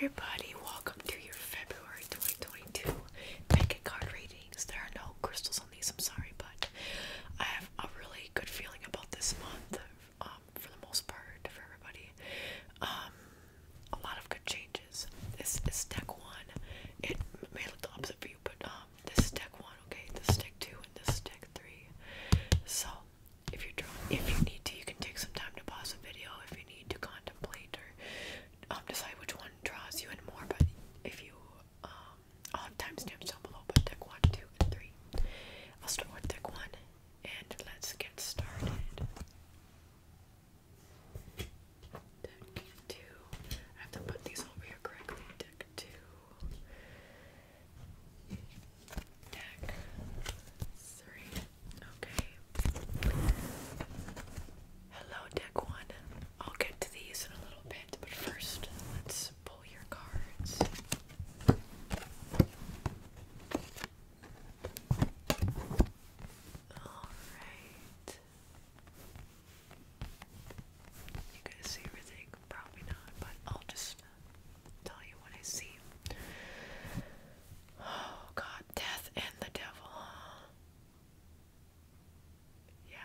everybody, welcome to your February 2022 Mega card ratings. There are no crystals on these, I'm sorry, but I have a really good feeling about this month, for the most part, for everybody. A lot of good changes. This is deck 1. It may look the opposite for you, but this is deck 1, okay? This is deck 2, and this is deck 3. So, if you need to, you can take some time to pause the video if you need to contemplate or decide which one draws you in more. But if you, I'll have timestamps down below, but deck 1, 2, and 3. I'll start with deck 1, and let's get started. Deck 2. I have to put these over here correctly. Deck 2. Deck 3. Okay. Hello, deck 1. I'll get to these in a little bit, but first, let's pull your cards. Alright. You guys see everything? Probably not, but I'll just tell you what I see. Oh god, death and the devil. Yeah.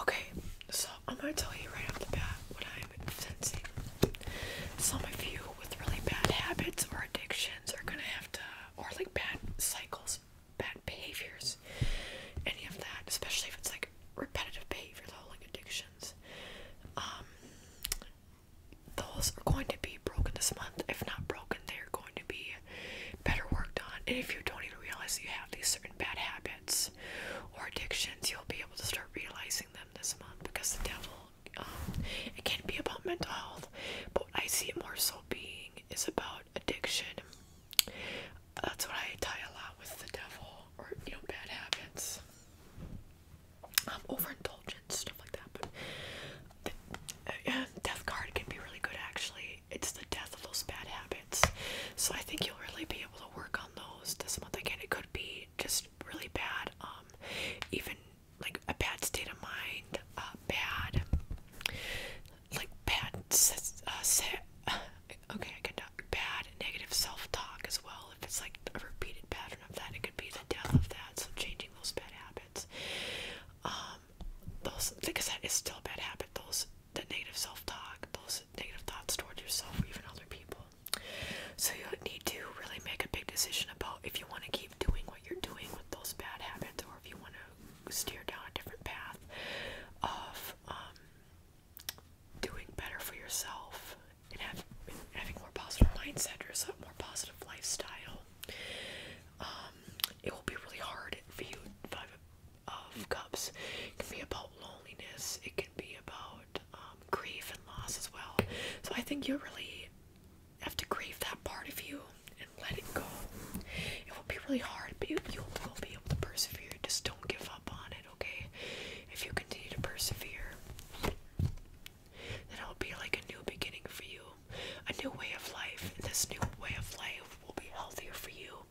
Okay, so I'm gonna tell you right off the bat what I'm sensing. Some of you with really bad habits or addictions are gonna have to, or like bad cycles, bad behaviors, any of that, especially if it's like repetitive behavior though, like addictions. Those are going to be broken this month. If not broken, they're going to be better worked on. And if you don't even realize you have these certain bad habits or addictions, you'll be able to start realizing them this month, because the devil, it can be about mental health, but what I see it more so being is about addiction. That's what I tie a lot with the devil, or bad habits, overindulgence, stuff like that. But death card can be really good, actually. It's the death of those bad habits, so I think you'll really be able to work on those this month. Again, it could be just really bad, even like a bad state of mind, bad bad negative self-talk as well. If it's like a repeated pattern of that, it could be the death of that. So changing those bad habits, those, because that is still a bad habit, the negative self-talk, those negative thoughts towards yourself or even other people. So you need to really make a big decision about if you want to keep doing what you're doing with those bad habits, or if you want to steer down a different path of doing better for yourself and having a more positive mindset or a more positive lifestyle. It will be really hard for you. 5 of Cups can be about loneliness. It can be about grief and loss as well. So I think you really have to grieve that part of you and let it go. It will be really hard, but you will be able to persevere. Just don't give up on it, okay? If you continue to persevere, then it will be like a new beginning for you, a new way of life. And this new way of life will be healthier for you.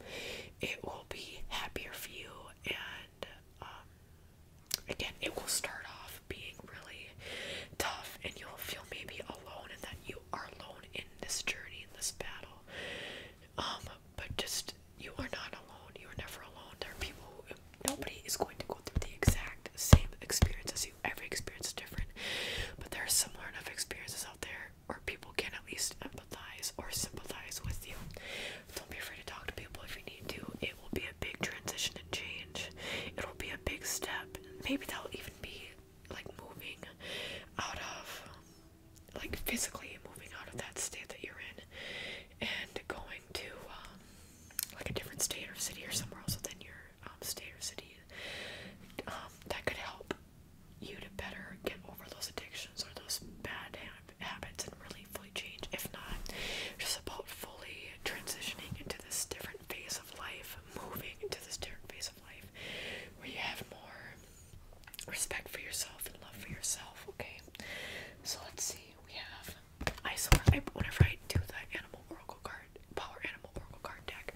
It will be happier for you, and again, it will start off being really tough, and you'll feel maybe alone, and that you are alone in this journey, in this battle. But just, you are not alone. You are never alone. There are people who, nobody is going to go through the exact same experience as you. Every experience is different, but there are similar enough experiences out there where people can at least empathize or sympathize with you. Don't be afraid to talk to people if you need to. It will be a big transition and change. It will be a big step. Maybe that'll even be like moving out of, like physically moving out of that state that you're in and going to like a different state or city or somewhere else within your state or city. That could help you to better get over those addictions or those bad habits and really fully change. If not, just about fully transitioning into this different phase of life, moving into this different phase of life where you have more respect for yourself and love for yourself, okay? So let's see, we have, whenever I do the Animal Oracle card, Power Animal Oracle card deck,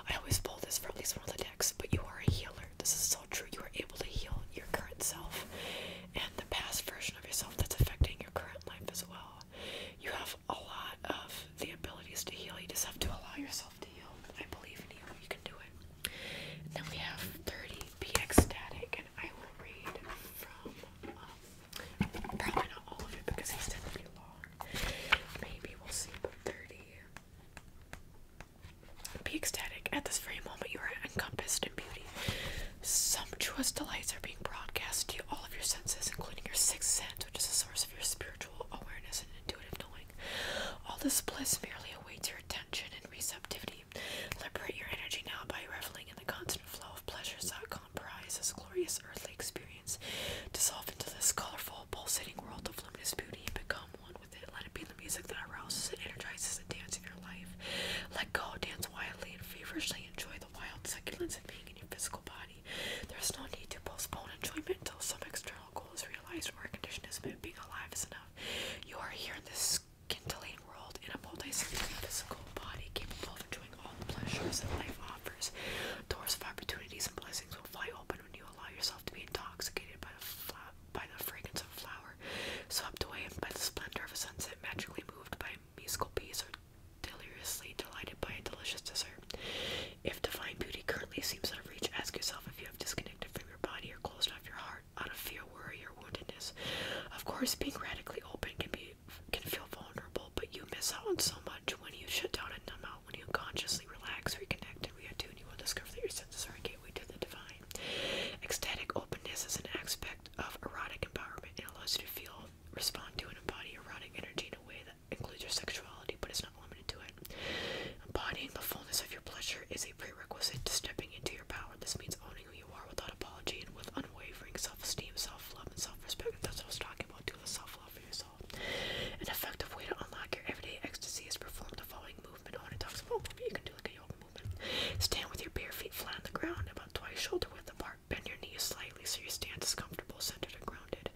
I always pull this for at least one of the decks. But you are a healer. This is so true. You are able to heal your current self and the past course, being radically open can feel vulnerable, but you miss out on so much when you shut down and numb out, when you consciously relax, reconnect, and reattune. You will discover that your senses are a gateway to the divine. Ecstatic openness is an aspect of erotic empowerment. It allows you to feel, respond to, and embody erotic energy in a way that includes your sexuality, but is not limited to it. Embodying the fullness of your pleasure is a prerequisite to stepping into your power. This means owning who you are without apology and with unwavering self-esteem, self-love, and self-respect. That's what I was talking about too, the self-love for yourself. An effective way to unlock your everyday ecstasy is perform the following movement. Oh, and it talks about movement. You can do like a yoga movement. Stand with your bare feet flat on the ground, about twice shoulder width apart. Bend your knees slightly so your stance is comfortable, centered, and grounded.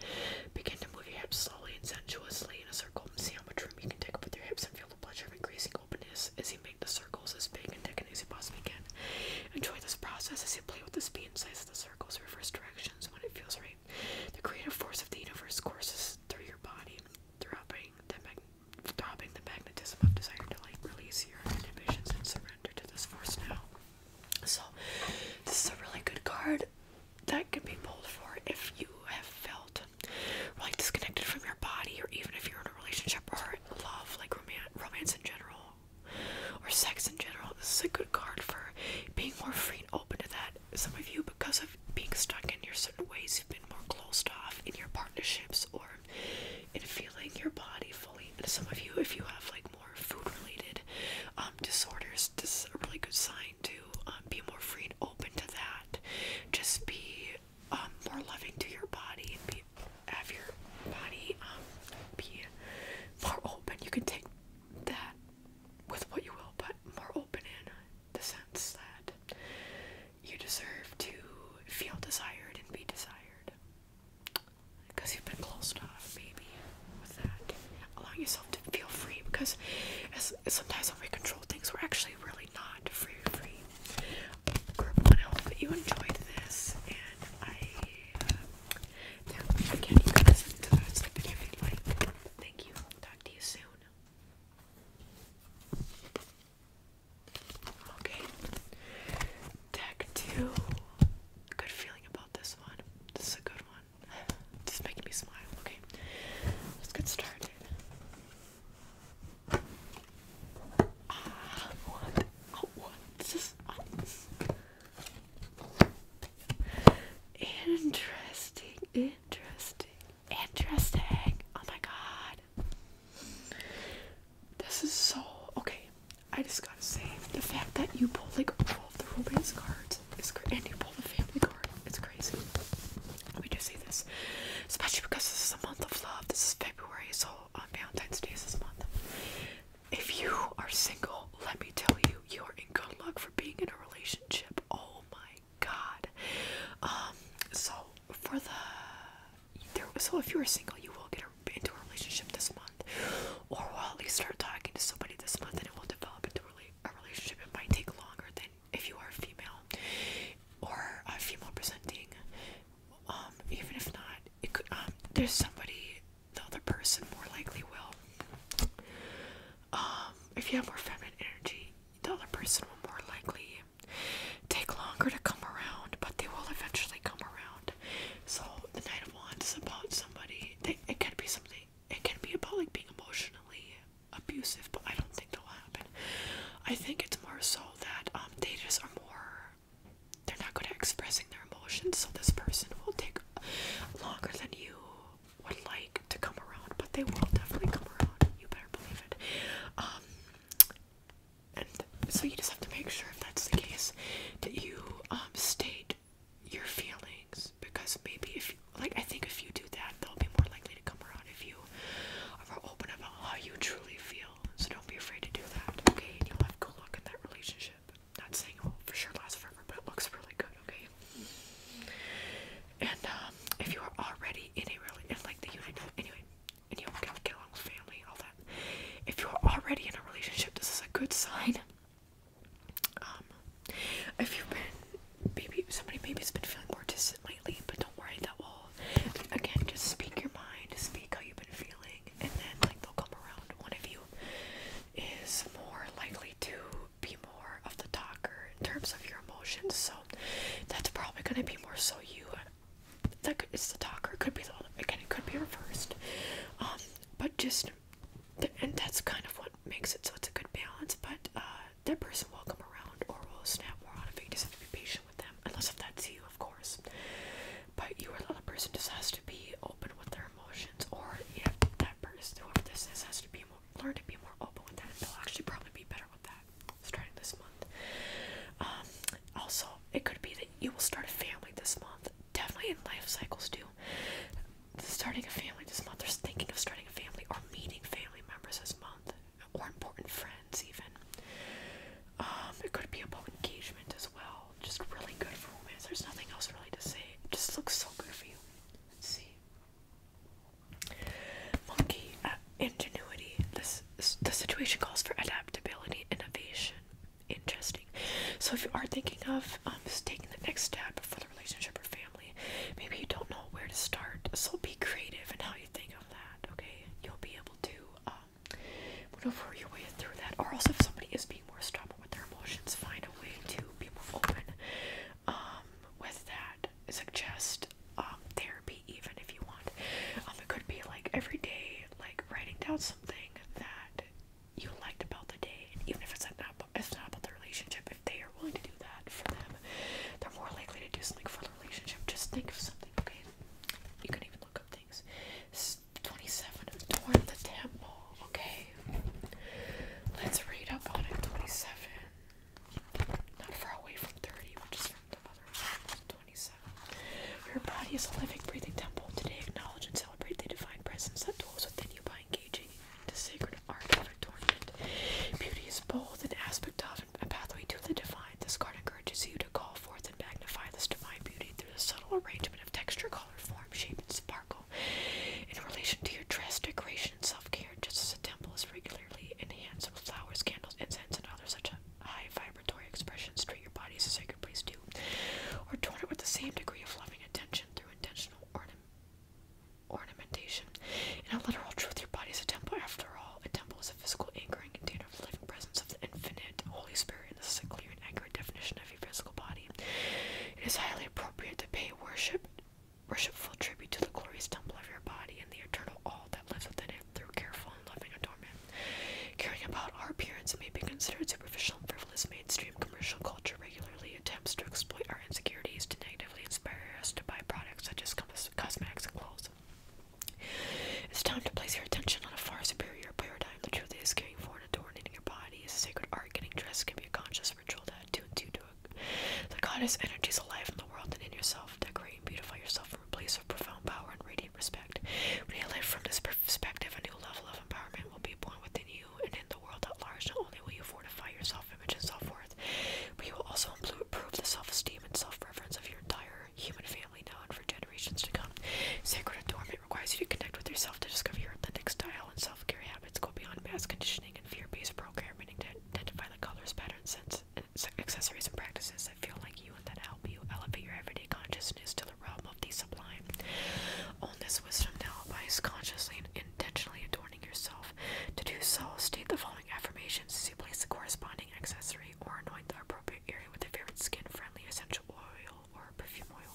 Begin to move your hips slowly and sensuously in a circle. See how much room you can take up with your hips and feel the pleasure of increasing openness as you make the circles as big and thick as you possibly can. Enjoy this process as you play with the speed and size of the circles, reverse directions when it feels right. The creative force of the universe courses through your body, throbbing the magnetism of desire to release your inhibitions and surrender to this force now. So, this is a really good card that can be pulled for if you have felt really disconnected from your body, or even if you're in a relationship or love, like romance in general, or sex in general. This is a good card for being more free and open to that. Some of you, because of being stuck in your certain ways, you've been more closed off in your partnerships or in feeling your body fully. And some of you, if you have like more food related disorders, this is a really good sign to be more free and open to that. Just be more loving to your body and have your body be more open. You can take that with what you will, but more open in the sense that you deserve to feel desired and be desired, because you've been closed off maybe with that. Allowing yourself to feel free, because sometimes when we control things, we're actually really not free. Group 1, I hope that you enjoyed this, and again, you can listen to the rest of the video if you'd like. Thank you. Talk to you soon. Okay. Deck 2. Good feeling about this one. This is a good one. This is making me smile. Okay. Let's get started. What? Oh, what? This is... Interesting. Oh my god. This is so... Okay, I just gotta say, the fact that you pull like all of the romance cards is great, and you pull the family card, it's crazy. Let me just say this, especially because this is a month of love. This is February, so on Valentine's Day is this month. If you are single, let me tell you, you are in good luck for being in a relationship. Oh my god. So if you're single, you will get into a relationship this month, or will at least start talking to somebody this month, and it will develop into a relationship. It might take longer than if you are female or female presenting. Even if not, it could. There's somebody, the other person more likely will. If you have more feminine energy, the other person will more likely take longer to come around, but they will eventually come around. So the Knight of Wands is about somebody. It can be something. It can be about like being emotionally abusive, but I don't think that'll happen. I think it's more so that they just are more. They're not good at expressing their emotions, so this person will take longer than you would like to come around, but they will definitely come around. You better believe it. And so you just have to make sure, if that's the case, that you state your feelings, because maybe I think if you do that, they'll be more likely to come around if you are more open about how you truly feel. So don't be afraid to do that, okay? And you'll have good luck in that relationship. Not saying it will for sure last forever, but it looks really good, okay? And if you are already in a anyway, and you get along with family, all that. If you are already in a relationship, this is a good sign. If you've been, somebody maybe's been feeling more distant lately, but don't worry, that will, again, just speak your mind, speak how you've been feeling, and then they'll come around. One of you is more likely to be more of the talker in terms of your emotions, so that's probably going to be more so you. It's the talker. It could be the other. Again, it could be reversed. but just, and that's kind of what makes it so it's a good balance, but that person will come around or will snap more on it. You just have to be patient with them, unless if that's you, of course. But you or the other person just has to be open with their emotions, or yeah, that person, whoever this is, has to be learn to be more open with that, and they'll actually probably be better with that starting this month. Also, it could be that you will start a family this month. Definitely in life cycles too. Starting a family this month, or thinking of starting a family, or meeting family members this month, or important friends even. It could be about engagement as well. Just really good for romance. There's nothing else really to say. It just looks so good for you. Let's see. Monkey, ingenuity. The situation calls for adaptability, innovation. Interesting. So if you are thinking of just taking the next step for the relationship or family, maybe you don't know where to start, so be creative in how you think of that, okay? You'll be able to maneuver your way through that. Or also, if somebody is being more stubborn with their emotions, find a way to be more open with that. Suggest therapy even if you want. It could be like every day, like writing down something that you liked about the day, and even if it's not about the relationship, if they are willing to do that for them, they're more likely to do something for the relationship. Just think of something, okay? You can even look up things. 27, adorn the temple, okay? Let's read up on it. 27. Not far away from 30, which is from the other one. 27. Your body is a living, breathing temple. Today, acknowledge and celebrate the divine presence that dwells within you by engaging in the sacred art of adornment. Beauty is both an aspect of and a pathway to the divine. This card encourages you to call forth and magnify this divine beauty through the subtle arrangement of texture, color, form, shape, and sparkle. In relation to your dress, decoration, and self-care, just as a temple is regularly enhanced with flowers, candles, incense, and other such high vibratory expressions, treat your body as a sacred place too. Or adorn it with the same degree of loving attention through intentional ornamentation. In a literal truth, your body is a temple. After all, a temple is a physical anchoring container of the living presence of the infinite Holy Spirit, and this is a clear and accurate definition of your physical body. It is highly appropriate to pay worshipful tribute to the glorious temple of your body and the eternal all that lives within it through careful and loving adornment. Caring about our appearance may be considered superficial and frivolous. Mainstream commercial culture regularly attempts to exploit our insecurities to negatively inspire us to buy products such as cosmetics and clothes. It's time to place your attention on a far superior paradigm. The truth is, caring for and adorning your body is a sacred art. Getting dressed can be a conscious ritual that attunes you to the goddess energies alive in the world and in yourself. Decorate and beautify yourself from a place of profound power and radiant respect. When you live from this perspective, a new level of empowerment will be born within you and in the world at large. Not only will you fortify your self-image and self-worth, but you will also improve the self-esteem and self-reverence of your entire human family now and for generations to come. Sacred adornment requires you to connect with yourself to discover your authentic style, and self-care habits go beyond mass conditioning and fear-based programming to identify the colors, patterns, scents, and accessories and practices that feel like you and that help you elevate your everyday consciousness to the realm of the sublime. Own this wisdom now by consciously and intentionally adorning yourself. To do so, state the following affirmations as you place the corresponding accessory or anoint the appropriate area with a favorite skin-friendly essential oil or perfume oil.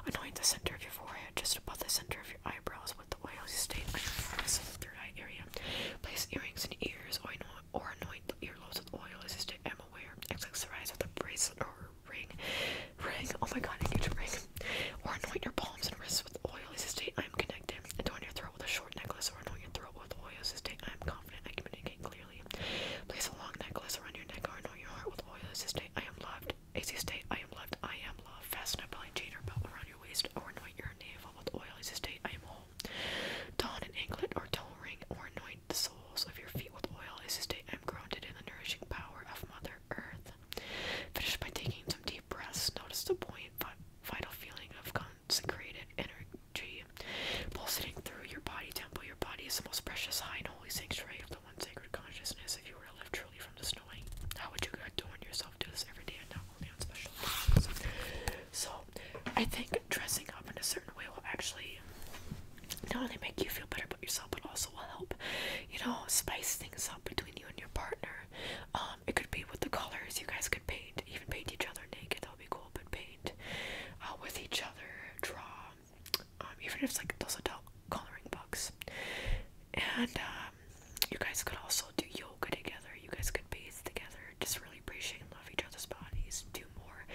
Anoint the center of your forehead just above the center of your eyebrows with the oils you state on your forehead, the third eye area. Place earrings in ears or anoint the earlobes with oil as you state, I'm aware. Accessorize with a bracelet or ring. Oh my god, I need a ring. Or anoint your palms and wrists with oil as you state, I am connected. Adorn your throat with a short necklace or anoint your throat with oil as you state, I am confident, I communicate clearly. Place a long necklace around your neck or anoint your heart with oil as you state, I am loved. As you state, I am loved, I am loved. Fasten a belly chain or belt around your waist or anoint your navel with oil as you state, I am whole. Don an anklet or toe ring or anoint the soles of your feet with oil as you state, I am grounded in the nourishing power of Mother Earth. Finish by taking some deep breaths. Notice the buoyant, vital feeling of consecrated energy pulsating through your body temple. Your body is the most precious, high, and holy sanctuary of the one sacred consciousness. If you were to live truly from this knowing, how would you adorn yourself? Do this every day and not only on special occasions. So, I think dressing up in a certain way will actually not only make you feel better about yourself, but also will help, spice things up between you and your partner. It could be with the colors. You guys could paint, even paint each other naked. That would be cool. But paint with each other, draw, even if it's like those adult coloring books. And And you guys could also do yoga together. You guys could bathe together. Just really appreciate and love each other's bodies. Do more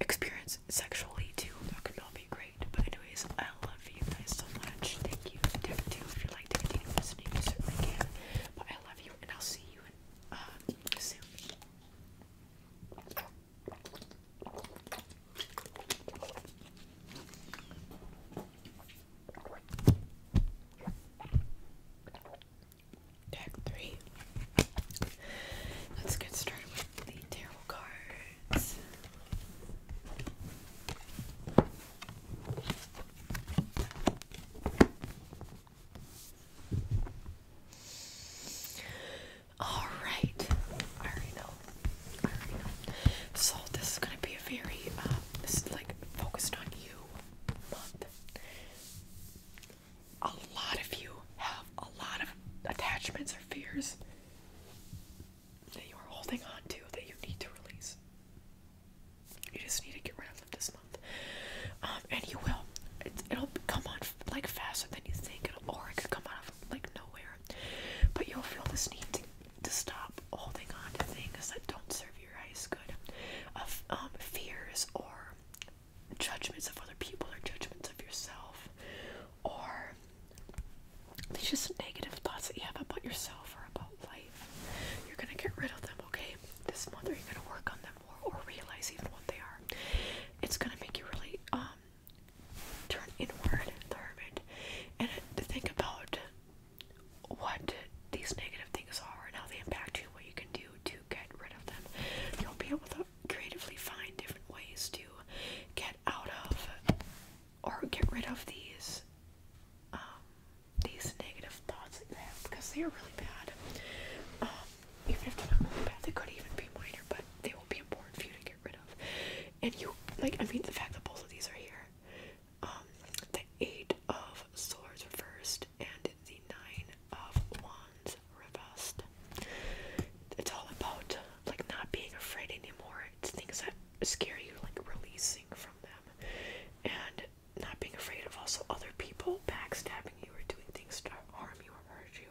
experience sexually too. That could all be great. But anyways, I love you guys so much. Thank you. Tip 2, if you'd like to continue listening, you certainly can. But I love you, and I'll see you soon. Deck 3. Let's get started with the tarot cards. Alright. I already know. So this is gonna be a very this is like focused on you month. A lot of you have a lot of attachments or fears that you are holding on to that you need to release. You just need to get rid of them this month. And you will. It'll come on like faster than you think, or it could come out of like nowhere. But you'll feel this need to stop holding on to things that don't serve your highest good. Of fears or judgments of other people or judgments of yourself, or these just negative thoughts that you have about yourself or about life. You're gonna get rid of them, okay? This month, or you're gonna work on them more, or realize even what they are. It's gonna make you really turn inward, the hermit, and to think about what these negative things are and how they impact you, what you can do to get rid of them. You'll be able to creatively find different ways to get out of or get rid of these negative thoughts that you have, because they are really bad. Even if they're not really bad, they could even be minor, but they will be important for you to get rid of. And you, like, I mean, the fact that both of these are here, the 8 of Swords reversed and the 9 of Wands reversed. It's all about, like, not being afraid anymore. It's things that scare you, like releasing from them, and not being afraid of also other people backstabbing you or doing things to harm you or hurt you.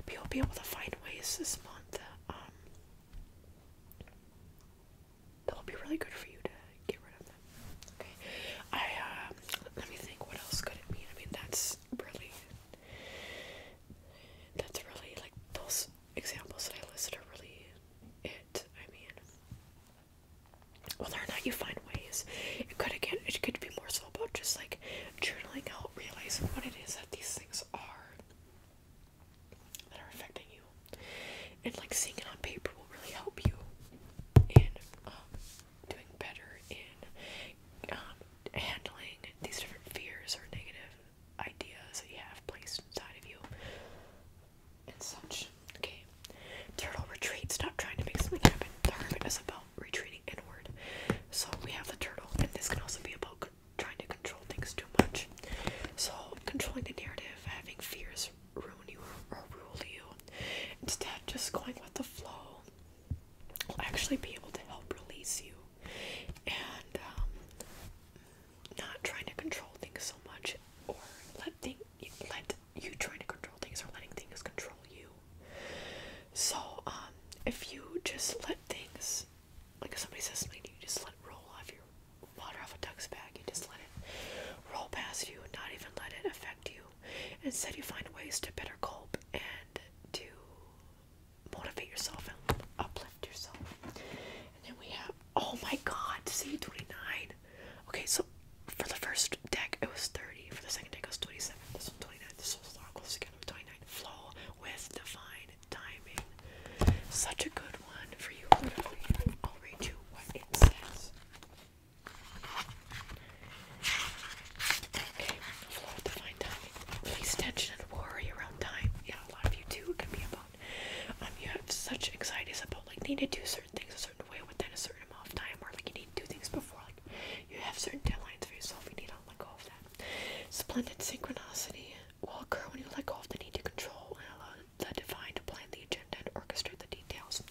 But you'll be able to find ways this month that'll be really good for you to get rid of them. Okay, let me think, what else could it mean? I mean, that's really like, those examples that I listed are really it. I mean, whether or not you find ways, it could be more so about just like journaling out, realizing what it is that these things are that are affecting you, and like seeing it on paper will really help you in doing better in handling these different fears or negative ideas that you have placed inside of you and such. Okay, turtle retreat. Stop trying to make something happen. The hermit is about retreating inward. So we have the turtle, and this can also be about trying to control things too much. So controlling the narrative, having fears ruin you or rule you, instead just going with the flow will actually be able to help release you, and not trying to control things so much, or let you trying to control things or letting things control you. So if you just let things, like if somebody says something to you, just let it roll off your water off a duck's back. You just let it roll past you, not even let it affect you. Instead, you find ways to better cope and to motivate yourself and uplift yourself. And then we have, oh my god, see, 29. Okay, so for the first deck it was 30, for the second deck it was 27, this one 29, this one's all close together with 29. Flow with divine timing. Such a good one for you, literally. I'll read you what it says. Okay, flow with divine timing. Release tension and worry around time. Yeah, a lot of you too. It can be about you have such anxieties about like needing to do certain things a certain way within a certain amount of time, or like you need to do things before, like you have certain deadlines for yourself. You need to let go of that. Splendid synchronicity will occur when you let go of the need to control and allow the divine to plan the agenda and orchestrate the details.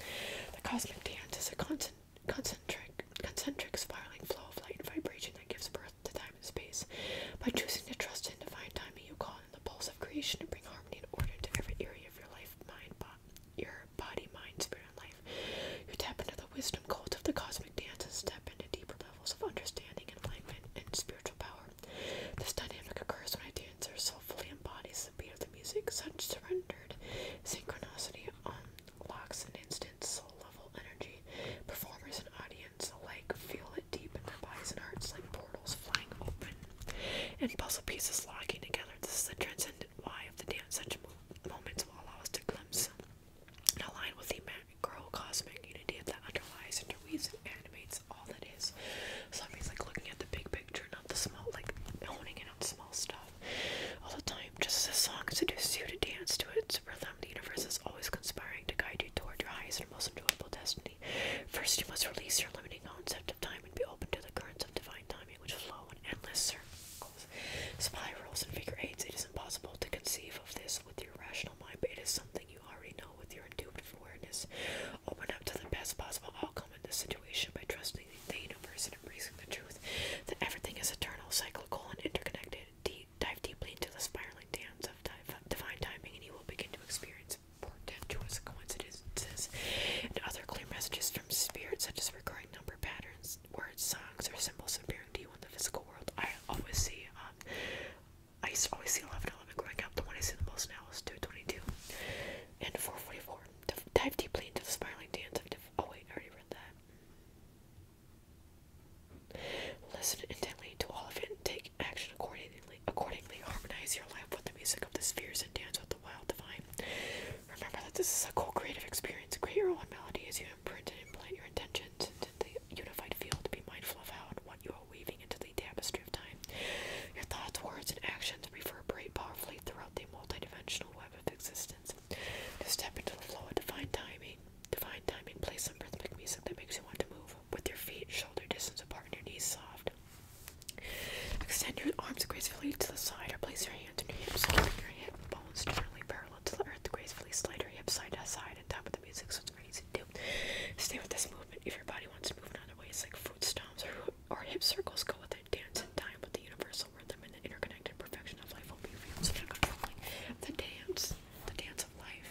The cosmic dance is a concentric spiraling flow of light and vibration that gives birth to time and space. By choosing to trust in divine timing, you call in the pulse of creation to bring harmony and order to circles and figure eights. It is impossible to conceive of this with your rational mind, but it is something you already know with your intuitive awareness. Open up to the best possible outcome in this situation by trusting the universe and embracing the truth that everything is eternal, cyclical, and interconnected. Dive deeply into the spiraling dance of divine timing, and you will begin to experience portentous coincidences and other clear messages from spirit, such as recurring number patterns, words, songs, or symbols appearing to you in the physical world. I used to always see 1111 growing up. The one I see the most now is 222 and 444. Dive deeply into the spiraling dance of oh wait, I already read that. Listen intently to all of it and take action accordingly. Harmonize your life with the music of the spheres and dance with the wild divine. Remember that this is a co-creative experience. Create your own melody as you imprint and implant your intentions into the unified field. Be mindful of how and what you are weaving into the tapestry of time. Your thoughts, words, and actions reverberate powerfully throughout the multidimensional web of existence. To step into the flow of divine timing, play some rhythmic music that makes you want to move with your feet shoulder distance apart and your knees soft. Extend your arms gracefully to the side or place your hands on your hips, keeping your hip bones generally parallel to the earth. Gracefully slide your hips side to side in time with the music, so it's very easy to do. Stay with this movement. If your body wants to move in other ways like foot stomps or hip circles, go with it. Dance in time with the universal rhythm and the interconnected perfection of life will be revealed. So now controlling the dance of life.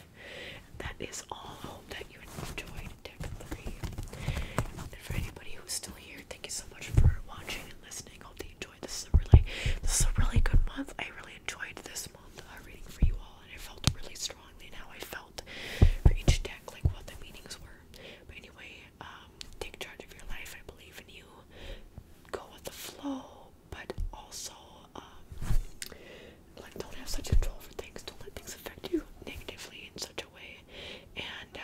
That is all. I hope that you enjoyed deck 3. And for anybody who's still here, thank you so much for watching and listening. Hope that you enjoyed. This is a really good month. I really enjoyed this month reading for you all, and I felt really strongly in how I felt for each deck, like what the meanings were. But anyway, take charge of your life. I believe in you. Go with the flow, but also like don't have such control for things. Don't let things affect you negatively in such a way, and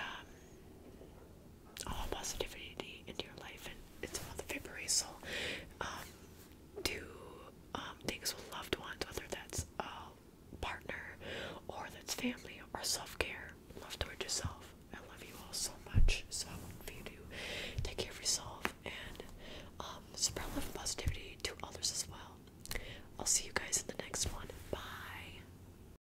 all positivity into your life. And it's the month of February, so do things with loved ones, whether that's a partner or that's family or self